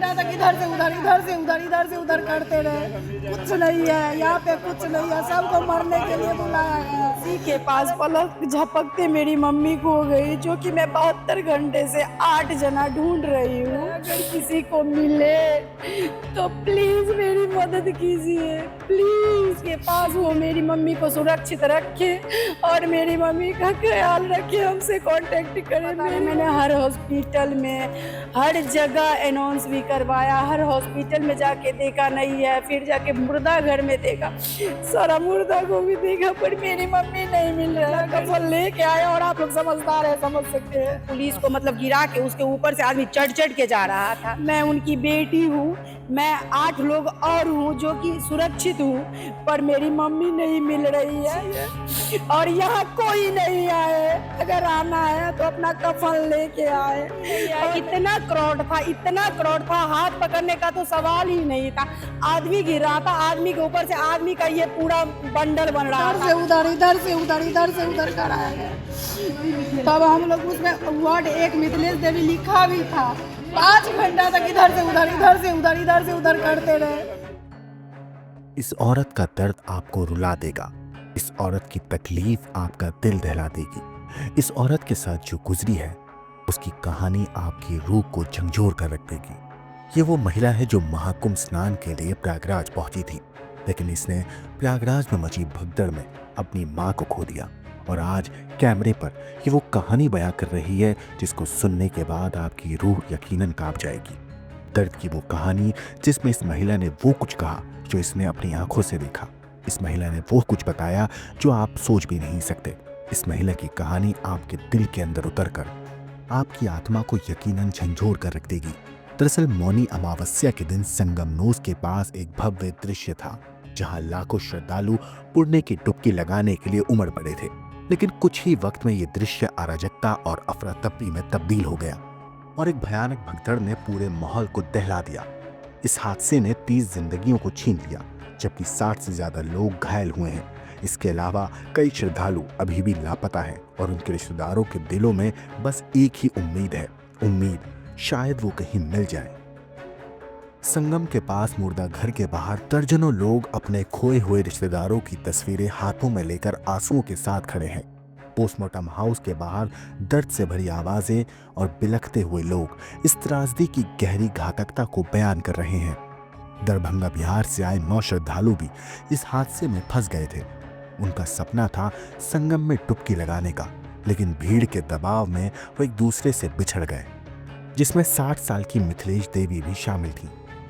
घंटा तक इधर से उधर, इधर से उधर, इधर से उधर करते रहे। कुछ नहीं है यहाँ पे, कुछ नहीं है। सबको मरने के लिए बुलाया गया। इसी के पास पलक झपकते मेरी मम्मी को हो गई, जो कि मैं 72 घंटे से 8 जना ढूंढ रही हूँ। अगर किसी को मिले तो प्लीज मेरी मदद कीजिए, प्लीज। के पास वो मेरी मम्मी को सुरक्षित रखे और मेरी मम्मी का ख्याल रखे, हमसे कांटेक्ट करें। मैंने हर हॉस्पिटल में, हर जगह अनाउंस भी करवाया, हर हॉस्पिटल में जाके देखा, नहीं है। फिर जाके मुर्दा घर में देखा, सारा मुर्दा को भी देखा, पर मेरी मम्मी नहीं मिल रहा है। कफन लेके आए और आप लोग समझदार है, समझ सकते हैं। पुलिस को मतलब गिरा के उसके ऊपर से आदमी चढ़ चढ़ के जा रहा था। मैं उनकी बेटी हूँ, मैं 8 लोग और हूँ जो कि सुरक्षित हूँ, पर मेरी मम्मी नहीं मिल रही है और यहाँ कोई नहीं आए। अगर आना है तो अपना कफन लेके आए। इतना क्राउड था, इतना क्राउड था, हाथ पकड़ने का तो सवाल ही नहीं था। आदमी गिर रहा था, आदमी के ऊपर से आदमी का ये पूरा बंडल बन रहा था। उधर इधर से उधर, इधर से उधर कराया गया। तब हम लोग उसमें वार्ड 1 मिथिलेश देवी लिखा भी था। 5 घंटा तक इधर से उधर, इधर से उधर, इधर से उधर करते रहे। इस औरत का दर्द आपको रुला देगा, इस औरत की तकलीफ आपका दिल दहला देगी। इस औरत के साथ जो गुजरी है उसकी कहानी आपकी रूह को झंझोर कर रख देगी। ये वो महिला है जो महाकुंभ स्नान के लिए प्रयागराज पहुंची थी, लेकिन इसने प्रयागराज में मची भगदड़ में अपनी मां को खो दिया और आज कैमरे पर ये वो कहानी बयां कर रही है जिसको सुनने के बाद आपकी रूह यकीनन कांप जाएगी। दर्द की वो कहानी जिसमें इस महिला ने वो कुछ कहा जो इसने अपनी आंखों से देखा। इस महिला ने वो कुछ बताया जो आप सोच भी नहीं सकते। इस महिला की कहानी आपके दिल के अंदर उतरकर आपकी आत्मा को यकीनन झंझोर कर रख देगी। दरअसल मौनी अमावस्या के दिन संगमनोस के पास एक भव्य दृश्य था, जहां लाखों श्रद्धालु पुण्य की डुबकी लगाने के लिए उमड़ पड़े थे। लेकिन कुछ ही वक्त में ये दृश्य अराजकता और अफरा तफरी में तब्दील हो गया और एक भयानक भगदड़ ने पूरे माहौल को दहला दिया। इस हादसे ने 30 जिंदगियों को छीन लिया, जबकि 60 से ज्यादा लोग घायल हुए हैं। इसके अलावा कई श्रद्धालु अभी भी लापता हैं और उनके रिश्तेदारों के दिलों में बस एक ही उम्मीद है, उम्मीद शायद वो कहीं मिल जाए। संगम के पास मुर्दा घर के बाहर दर्जनों लोग अपने खोए हुए रिश्तेदारों की तस्वीरें हाथों में लेकर आंसुओं के साथ खड़े हैं। पोस्टमार्टम हाउस के बाहर दर्द से भरी आवाजें और बिलखते हुए लोग इस त्रासदी की गहरी घातकता को बयान कर रहे हैं। दरभंगा बिहार से आए 9 श्रद्धालु भी इस हादसे में फंस गए थे। उनका सपना था संगम में डुबकी लगाने का, लेकिन भीड़ के दबाव में वो एक दूसरे से बिछड़ गए, जिसमें 60 साल की मिथिलेश देवी भी शामिल थी,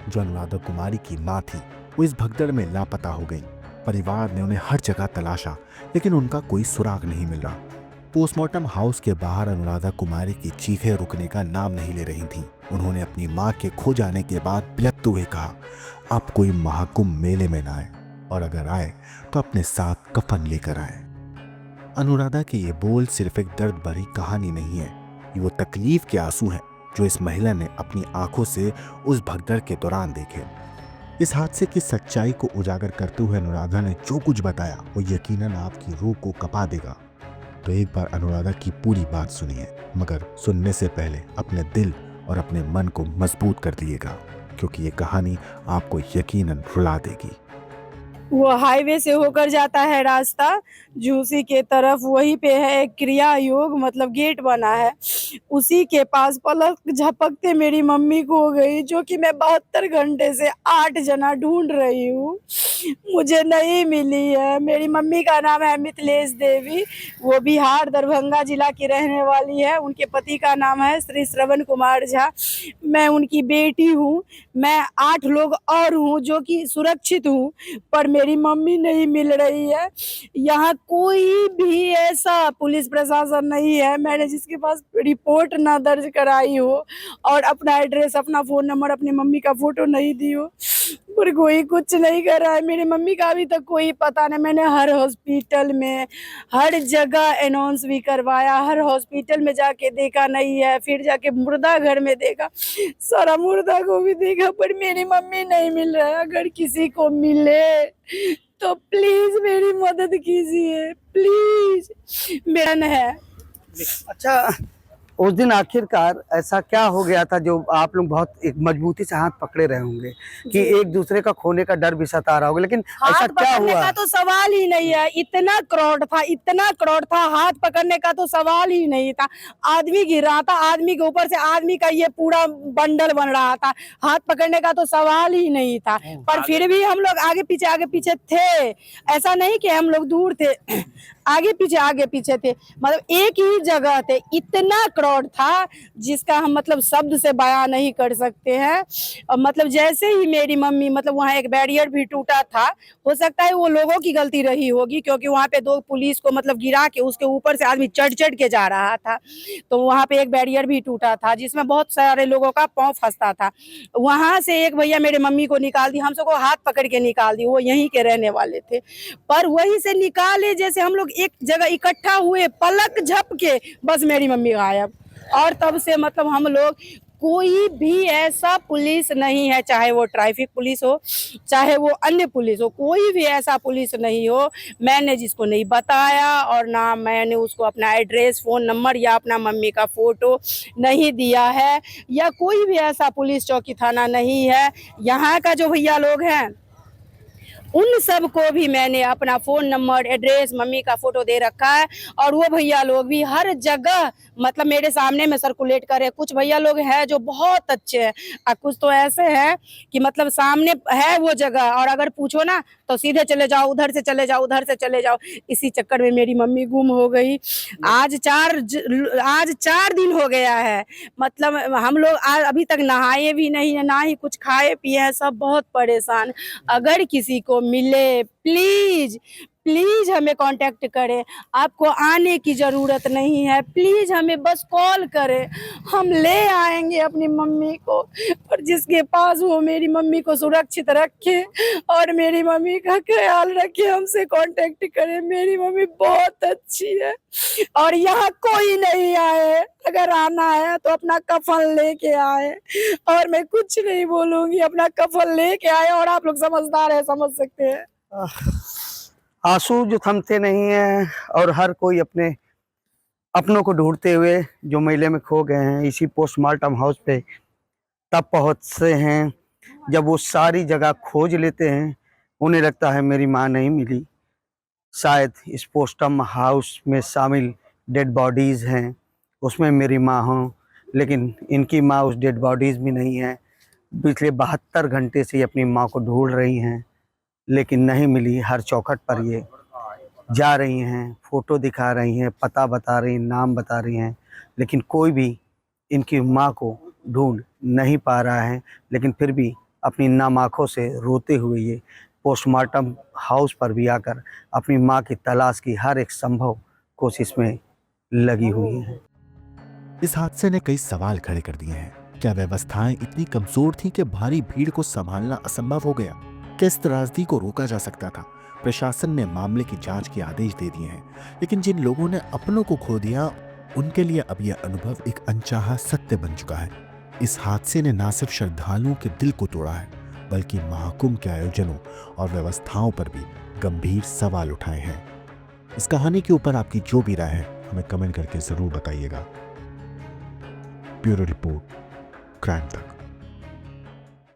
जो अनुराधा कुमारी की मां थी। वो इस भगदड़ में लापता हो गई। परिवार ने उन्हें हर जगह तलाशा, लेकिन उनका कोई सुराग नहीं मिल रहा। पोस्टमार्टम हाउस के बाहर अनुराधा कुमारी की चीखें रुकने का नाम नहीं ले रही थीं। उन्होंने अपनी मां के खो जाने के बाद बिलखते हुए कहा, आप कोई महाकुंभ मेले में ना आए, और अगर आए तो अपने साथ कफन लेकर आए। अनुराधा के ये बोल सिर्फ एक दर्द भरी कहानी नहीं है, ये वो तकलीफ के आंसू हैं जो इस महिला ने अपनी आंखों से उस भगदड़ के दौरान देखे। इस हादसे की सच्चाई को उजागर करते हुए अनुराधा ने जो कुछ बताया वो यकीनन आपकी रूह को कपा देगा। तो एक बार अनुराधा की पूरी बात सुनिए, मगर सुनने से पहले अपने दिल और अपने मन को मजबूत कर दिएगा, क्योंकि ये कहानी आपको यकीनन रुला देगी। वो हाईवे से होकर जाता है रास्ता झूसी के तरफ, वहीं पे है एक क्रिया योग मतलब गेट बना है। उसी के पास पलक झपकते मेरी मम्मी को हो गई, जो कि मैं 72 घंटे से 8 जना ढूंढ रही हूँ, मुझे नहीं मिली है। मेरी मम्मी का नाम है मिथिलेश देवी, वो बिहार दरभंगा जिला की रहने वाली है। उनके पति का नाम है श्री श्रवण कुमार झा। मैं उनकी बेटी हूँ, मैं 8 लोग और हूँ जो कि सुरक्षित हूँ, पर मेरी मम्मी नहीं मिल रही है। यहाँ कोई भी ऐसा पुलिस प्रशासन नहीं है, मैंने जिसके पास रिपोर्ट ना दर्ज कराई हो और अपना एड्रेस, अपना फोन नंबर, अपनी मम्मी का फोटो नहीं दी हो, पर कोई कुछ नहीं कर रहा है। मेरी मम्मी का अभी तक कोई पता नहीं। मैंने हर हॉस्पिटल में, हर जगह अनाउंस भी करवाया, हर हॉस्पिटल में जाके देखा, नहीं है। फिर जाके मुर्दा घर में देखा, सारा मुर्दा को भी देखा, पर मेरी मम्मी नहीं मिल रहा है। अगर किसी को मिले तो प्लीज मेरी मदद कीजिए, प्लीज। मेरा है। अच्छा, उस दिन आखिरकार ऐसा क्या हो गया था जो आप लोग बहुत एक मजबूती से हाथ पकड़े रहे होंगे कि एक दूसरे का खोने का डर भी सता रहा होगा, लेकिन ऐसा हाथ क्या पकड़ने हुआ? का तो सवाल ही नहीं है, इतना क्राउड था, इतना क्राउड था, हाथ पकड़ने का तो सवाल ही नहीं था। आदमी गिर रहा था, आदमी के ऊपर से आदमी का ये पूरा बंडल बन रहा था, हाथ पकड़ने का तो सवाल ही नहीं था। पर फिर भी हम लोग आगे पीछे थे, ऐसा नहीं कि हम लोग दूर थे, आगे पीछे थे, मतलब एक ही जगह थे। इतना क्राउड था जिसका हम मतलब शब्द से बयां नहीं कर सकते हैं। और मतलब जैसे ही मेरी मम्मी, मतलब वहाँ एक बैरियर भी टूटा था, हो सकता है वो लोगों की गलती रही होगी, क्योंकि वहाँ पे 2 पुलिस को मतलब गिरा के उसके ऊपर से आदमी चढ़ के जा रहा था, तो वहाँ पे एक बैरियर भी टूटा था जिसमें बहुत सारे लोगों का पाँव फंसता था। वहाँ से एक भैया मेरे मम्मी को निकाल दी, हम सबको हाथ पकड़ के निकाल दी, वो यहीं के रहने वाले थे। पर वहीं से निकाले जैसे हम लोग एक जगह इकट्ठा हुए, पलक झपके बस मेरी मम्मी गायब। और तब से मतलब हम लोग, कोई भी ऐसा पुलिस नहीं है, चाहे वो ट्रैफिक पुलिस हो, चाहे वो अन्य पुलिस हो, कोई भी ऐसा पुलिस नहीं हो मैंने जिसको नहीं बताया, और ना मैंने उसको अपना एड्रेस, फ़ोन नंबर या अपना मम्मी का फ़ोटो नहीं दिया है, या कोई भी ऐसा पुलिस चौकी थाना नहीं है। यहाँ का जो भैया लोग हैं उन सब को भी मैंने अपना फ़ोन नंबर, एड्रेस, मम्मी का फ़ोटो दे रखा है, और वो भैया लोग भी हर जगह मतलब मेरे सामने में सर्कुलेट करे। कुछ भैया लोग हैं जो बहुत अच्छे हैं, और कुछ तो ऐसे हैं कि मतलब सामने है वो जगह, और अगर पूछो ना तो सीधे चले जाओ, उधर से चले जाओ, उधर से चले जाओ। इसी चक्कर में मेरी मम्मी गुम हो गई। आज 4 दिन हो गया है, मतलब हम लोग अभी तक नहाए भी नहीं है, ना ही कुछ खाए पिए हैं, सब बहुत परेशान। अगर किसी को मिले, प्लीज प्लीज हमें कांटेक्ट करें, आपको आने की ज़रूरत नहीं है, प्लीज हमें बस कॉल करें, हम ले आएंगे अपनी मम्मी को। और जिसके पास वो मेरी मम्मी को सुरक्षित रखे और मेरी मम्मी का ख्याल रखे, हमसे कांटेक्ट करें। मेरी मम्मी बहुत अच्छी है और यहाँ कोई नहीं आए, अगर आना है तो अपना कफन लेके आए, और मैं कुछ नहीं बोलूंगी, अपना कफन लेके आए, और आप लोग समझदार है, समझ सकते हैं। आंसू जो थमते नहीं हैं, और हर कोई अपने अपनों को ढूंढते हुए जो मेले में खो गए हैं, इसी पोस्टमार्टम हाउस पे तब पहुंचते हैं जब वो सारी जगह खोज लेते हैं। उन्हें लगता है मेरी माँ नहीं मिली, शायद इस पोस्टमार्टम हाउस में शामिल डेड बॉडीज़ हैं, उसमें मेरी माँ हो, लेकिन इनकी माँ उस डेड बॉडीज़ में नहीं है। पिछले 72 घंटे से ये अपनी माँ को ढूंढ रही हैं, लेकिन नहीं मिली। हर चौखट पर ये जा रही हैं, फ़ोटो दिखा रही हैं, पता बता रही हैं, नाम बता रही हैं, लेकिन कोई भी इनकी माँ को ढूंढ नहीं पा रहा है। लेकिन फिर भी अपनी नम आँखों से रोते हुए ये पोस्टमार्टम हाउस पर भी आकर अपनी माँ की तलाश की हर एक संभव कोशिश में लगी हुई है। इस हादसे ने कई सवाल खड़े कर दिए हैं। क्या व्यवस्थाएं इतनी कमजोर थीं कि भारी भीड़ को संभालना असंभव हो गया? क्या इस त्रासदी को रोका जा सकता था? प्रशासन ने मामले की जांच के आदेश दे दिए हैं, लेकिन जिन लोगों ने अपनों को खो दिया उनके लिए अब यह अनुभव एक अनचाहा सत्य बन चुका है। इस हादसे ने न सिर्फ श्रद्धालुओं के दिल को तोड़ा है, बल्कि महाकुंभ के आयोजनों और व्यवस्थाओं पर भी गंभीर सवाल उठाए हैं। इस कहानी के ऊपर आपकी जो भी राय है हमें कमेंट करके जरूर बताइएगा। ब्यूरो रिपोर्ट, क्राइम तक।